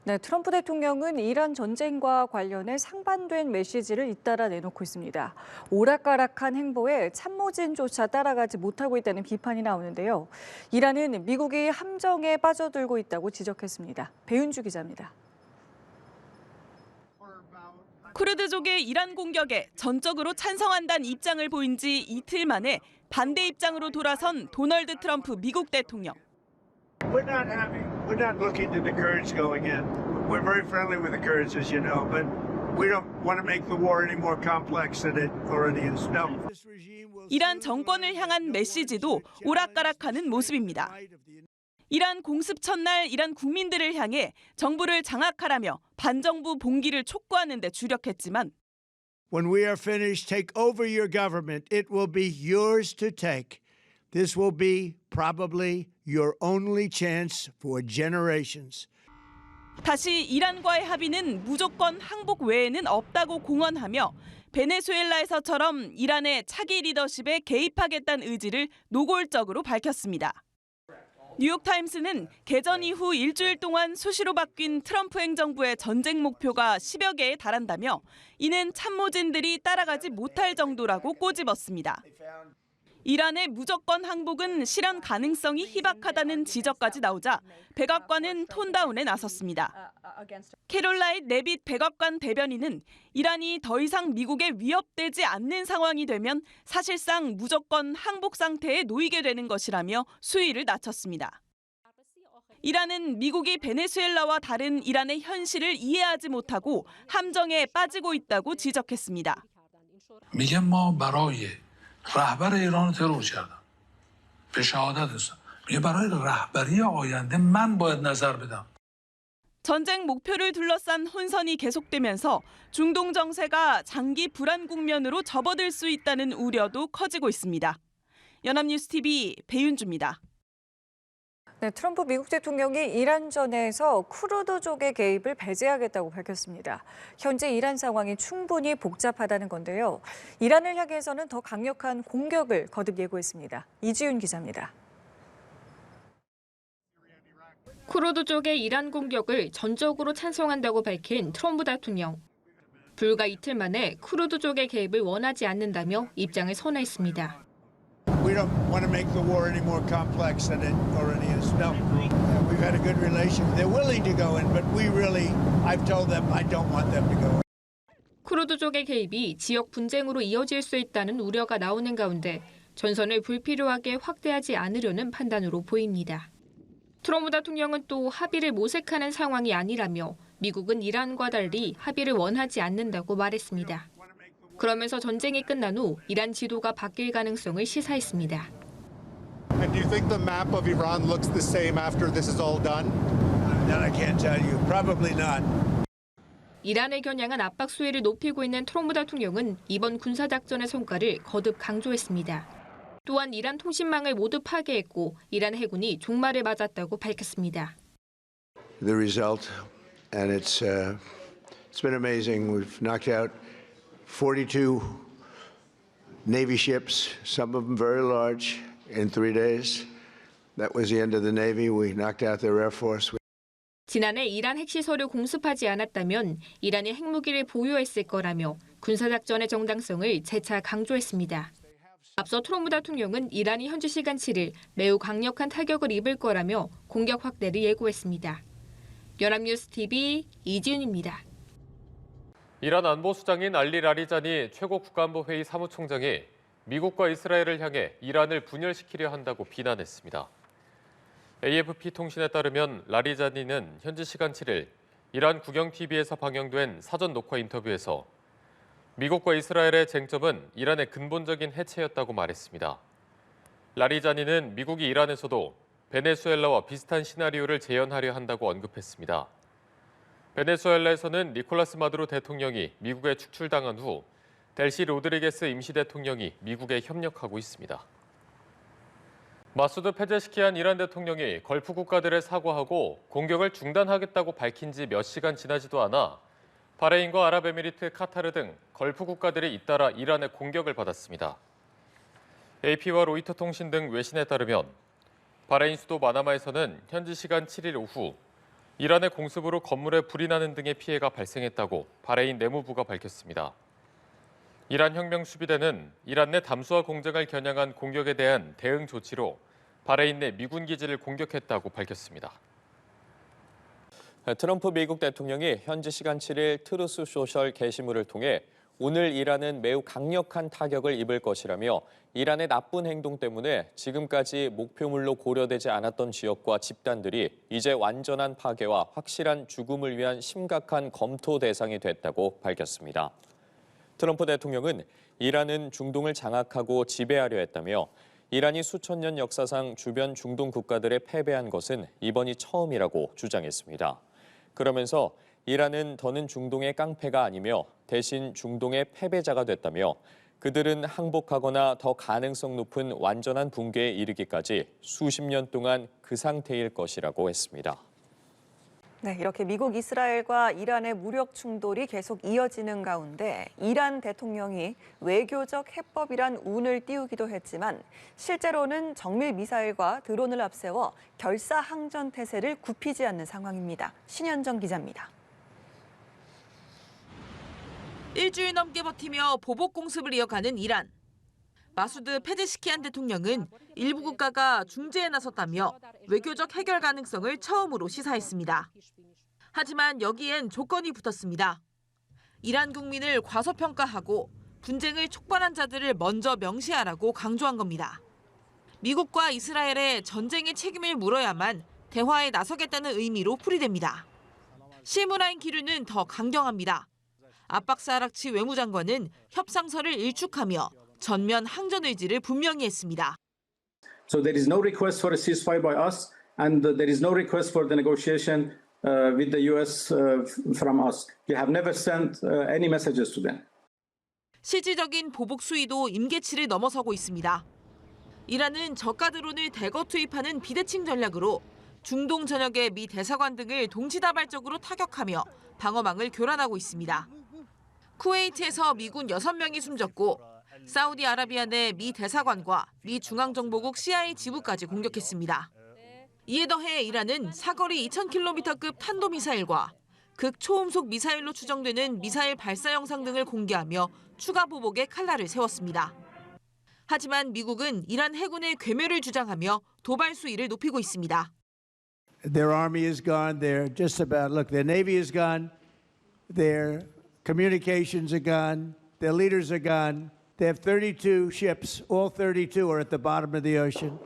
네, 트럼프 대통령은 이란 전쟁과 관련해 상반된 메시지를 잇따라 내놓고 있습니다. 오락가락한 행보에 참모진조차 따라가지 못하고 있다는 비판이 나오는데요. 이란은 미국이 함정에 빠져들고 있다고 지적했습니다. 배윤주 기자입니다. 쿠르드족의 이란 공격에 전적으로 찬성한다는 입장을 보인 지 이틀 만에 반대 입장으로 돌아선 도널드 트럼프 미국 대통령. We're not looking to the Kurds going in. We're very friendly with the Kurds, as you know, but we don't want to make the war any more complex than it already is. No. 이란 정권을 향한 메시지도 오락가락하는 모습입니다. 이란 공습 첫날 이란 국민들을 향해 정부를 장악하라며 반정부 봉기를 촉구하는 데 주력했지만 When we are finished, take over your government. It will be yours to take. This will be probably your only chance for generations. 다시 이란과의 합의는 무조건 항복 외에는 없다고 공언하며 베네수엘라에서처럼 이란의 차기 리더십에 개입하겠다는 의지를 노골적으로 밝혔습니다. 뉴욕타임스는 개전 이후 일주일 동안 수시로 바뀐 트럼프 행정부의 전쟁 목표가 10여 개에 달한다며 이는 참모진들이 따라가지 못할 정도라고 꼬집었습니다. 이란의 무조건 항복은 실현 가능성이 희박하다는 지적까지 나오자 백악관은 톤다운에 나섰습니다. 캐롤라인 레빗 백악관 대변인은 이란이 더 이상 미국에 위협되지 않는 상황이 되면 사실상 무조건 항복 상태에 놓이게 되는 것이라며 수위를 낮췄습니다. 이란은 미국이 베네수엘라와 다른 이란의 현실을 이해하지 못하고 함정에 빠지고 있다고 지적했습니다. رهبر ایران ترور کردم به شهادت رسیدم میگه برای رهبری آینده من باید نظر بدم. 전쟁 목표를 둘러싼 혼선이 계속되면서 중동 정세가 장기 불안 국면으로 접어들 수 있다는 우려도 커지고 있습니다. 연합뉴스 TV 배윤주입니다. 네, 트럼프 미국 대통령이 이란전에서 쿠르드족의 개입을 배제하겠다고 밝혔습니다. 현재 이란 상황이 충분히 복잡하다는 건데요. 이란을 향해서는 더 강력한 공격을 거듭 예고했습니다. 이지윤 기자입니다. 쿠르드족의 이란 공격을 전적으로 찬성한다고 밝힌 트럼프 대통령. 불과 이틀 만에 쿠르드족의 개입을 원하지 않는다며 입장을 선회했습니다. We don't want to make the war any more complex than it already is. No. We've had a good relation. They're willing to go in, but I've told them I don't want them to go in. 쿠르드족의 개입이 지역 분쟁으로 이어질 수 있다는 우려가 나오는 가운데 전선을 불필요하게 확대하지 않으려는 판단으로 보입니다. 트럼프 대통령은 또 합의를 모색하는 상황이 아니라며 미국은 이란과 달리 합의를 원하지 않는다고 말했습니다. 그러면서 전쟁이 끝난 후 이란 지도가 바뀔 가능성을 시사했습니다. And do you think the map of Iran looks the same after this is all done? That I can't tell you. Probably not. 이란을 겨냥한 압박 수위를 높이고 있는 트럼프 대통령은 이번 군사작전의 성과를 거듭 강조했습니다. 또한 이란 통신망을 모두 파괴했고 이란 해군이 종말을 맞았다고 밝혔습니다. The result, and it's been amazing. We've knocked out 42 Navy ships, some of them very large, in 3 days. That was the end of the Navy. We knocked out their Air Force. 지난해 이란 핵시설을 공습하지 않았다면 이란이 핵무기를 보유했을 거라며 군사작전의 정당성을 재차 강조했습니다. 앞서 트럼프 대통령은 이란이 현지 시간 7일 매우 강력한 타격을 입을 거라며 공격 확대를 예고했습니다. 연합뉴스 TV 이지윤입니다. 이란 안보수장인 알리 라리자니 최고 국가안보회의 사무총장이 미국과 이스라엘을 향해 이란을 분열시키려 한다고 비난했습니다. AFP 통신에 따르면 라리자니는 현지 시간 7일 이란 국영TV에서 방영된 사전 녹화 인터뷰에서 미국과 이스라엘의 쟁점은 이란의 근본적인 해체였다고 말했습니다. 라리자니는 미국이 이란에서도 베네수엘라와 비슷한 시나리오를 재현하려 한다고 언급했습니다. 베네수엘라에서는 니콜라스 마두로 대통령이 미국에 축출당한 후 델시 로드리게스 임시 대통령이 미국에 협력하고 있습니다. 마수드 페제시키안 이란 대통령이 걸프 국가들에 사과하고 공격을 중단하겠다고 밝힌 지 몇 시간 지나지도 않아 바레인과 아랍에미리트, 카타르 등 걸프 국가들이 잇따라 이란의 공격을 받았습니다. AP와 로이터 통신 등 외신에 따르면 바레인 수도 마나마에서는 현지 시간 7일 오후 이란의 공습으로 건물에 불이 나는 등의 피해가 발생했다고 바레인 내무부가 밝혔습니다. 이란 혁명수비대는 이란 내 담수화 공장을 겨냥한 공격에 대한 대응 조치로 바레인 내 미군 기지를 공격했다고 밝혔습니다. 트럼프 미국 대통령이 현지 시간 7일 트루스 소셜 게시물을 통해 오늘 이란은 매우 강력한 타격을 입을 것이라며 이란의 나쁜 행동 때문에 지금까지 목표물로 고려되지 않았던 지역과 집단들이 이제 완전한 파괴와 확실한 죽음을 위한 심각한 검토 대상이 됐다고 밝혔습니다. 트럼프 대통령은 이란은 중동을 장악하고 지배하려 했다며 이란이 수천 년 역사상 주변 중동 국가들에 패배한 것은 이번이 처음이라고 주장했습니다. 그러면서 이란은 더는 중동의 깡패가 아니며 대신 중동의 패배자가 됐다며 그들은 항복하거나 더 가능성 높은 완전한 붕괴에 이르기까지 수십 년 동안 그 상태일 것이라고 했습니다. 네, 이렇게 미국, 이스라엘과 이란의 무력 충돌이 계속 이어지는 가운데 이란 대통령이 외교적 해법이란 운을 띄우기도 했지만 실제로는 정밀 미사일과 드론을 앞세워 결사항전 태세를 굽히지 않는 상황입니다. 신현정 기자입니다. 일주일 넘게 버티며 보복 공습을 이어가는 이란. 마수드 페제시키안 대통령은 일부 국가가 중재에 나섰다며 외교적 해결 가능성을 처음으로 시사했습니다. 하지만 여기엔 조건이 붙었습니다. 이란 국민을 과소평가하고 분쟁을 촉발한 자들을 먼저 명시하라고 강조한 겁니다. 미국과 이스라엘의 전쟁의 책임을 물어야만 대화에 나서겠다는 의미로 풀이됩니다. 실무라인 기류는 더 강경합니다. 아박스 아락치 외무장관은 협상서를 일축하며 전면 항전 의지를 분명히 했습니다. So there is no request for a ceasefire by us, and there is no request for the negotiation with the U.S. From us. We have never sent any messages to them. 실질적인 보복 수위도 임계치를 넘어서고 있습니다. 이란은 저가 드론을 대거 투입하는 비대칭 전략으로 중동 전역의 미 대사관 등을 동시다발적으로 타격하며 방어망을 교란하고 있습니다. 쿠웨이트에서 미군 6명이 숨졌고 사우디아라비아 내 미 대사관과 미 중앙정보국 CIA 지부까지 공격했습니다. 이에 더해 이란은 사거리 2000km급 탄도미사일과 극초음속 미사일로 추정되는 미사일 발사 영상 등을 공개하며 추가 보복에 칼날을 세웠습니다. 하지만 미국은 이란 해군의 괴멸을 주장하며 도발 수위를 높이고 있습니다. Their army is gone. They're just about, look, their navy is gone. Their communications are gone. Their leaders are gone. They have 32 ships. All 32 are at the bottom of the ocean.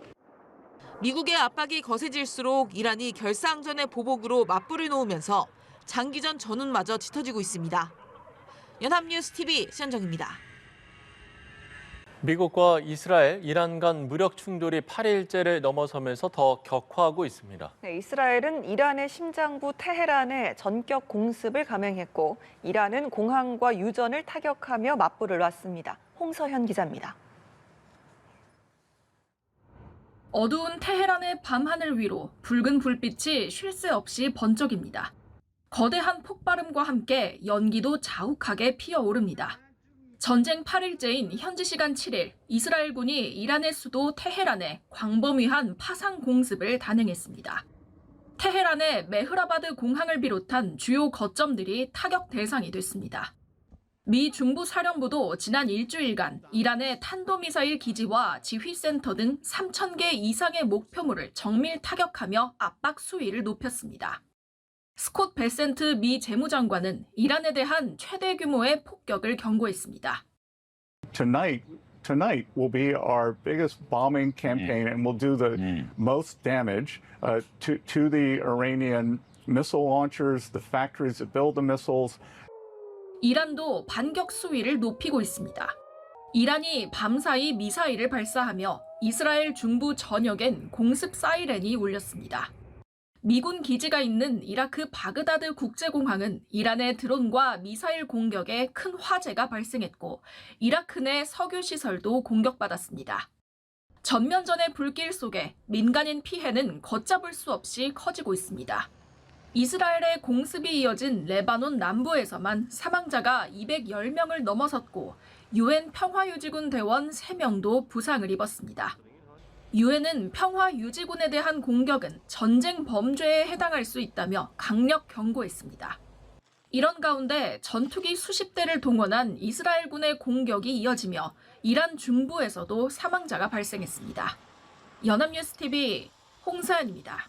미국의 압박이 거세질수록 이란이 결사항전의 보복으로 맞불을 놓으면서 장기전 전운마저 짙어지고 있습니다. 연합뉴스 TV 신현정입니다. 미국과 이스라엘, 이란 간 무력 충돌이 8일째를 넘어서면서 더 격화하고 있습니다. 네, 이스라엘은 이란의 심장부 테헤란에 전격 공습을 감행했고 이란은 공항과 유전을 타격하며 맞불을 놨습니다. 홍서현 기자입니다. 어두운 테헤란의 밤하늘 위로 붉은 불빛이 쉴 새 없이 번쩍입니다. 거대한 폭발음과 함께 연기도 자욱하게 피어오릅니다. 전쟁 8일째인 현지 시간 7일, 이스라엘군이 이란의 수도 테헤란에 광범위한 파상 공습을 단행했습니다. 테헤란의 메흐라바드 공항을 비롯한 주요 거점들이 타격 대상이 됐습니다. 미 중부사령부도 지난 일주일간 이란의 탄도미사일 기지와 지휘센터 등 3,000개 이상의 목표물을 정밀 타격하며 압박 수위를 높였습니다. 스콧 베센트 미 재무장관은 이란에 대한 최대 규모의 폭격을 경고했습니다. Tonight will be our biggest bombing campaign, and we'll do the most damage to the Iranian missile launchers, the factories that build the missiles. 이란도 반격 수위를 높이고 있습니다. 이란이 밤사이 미사일을 발사하며 이스라엘 중부 전역엔 공습 사이렌이 울렸습니다. 미군 기지가 있는 이라크 바그다드 국제공항은 이란의 드론과 미사일 공격에 큰 화재가 발생했고 이라크 내 석유시설도 공격받았습니다. 전면전의 불길 속에 민간인 피해는 걷잡을 수 없이 커지고 있습니다. 이스라엘의 공습이 이어진 레바논 남부에서만 사망자가 210명을 넘어섰고 유엔 평화유지군 대원 3명도 부상을 입었습니다. 유엔은 평화 유지군에 대한 공격은 전쟁 범죄에 해당할 수 있다며 강력 경고했습니다. 이런 가운데 전투기 수십 대를 동원한 이스라엘군의 공격이 이어지며 이란 중부에서도 사망자가 발생했습니다. 연합뉴스TV 홍사연입니다.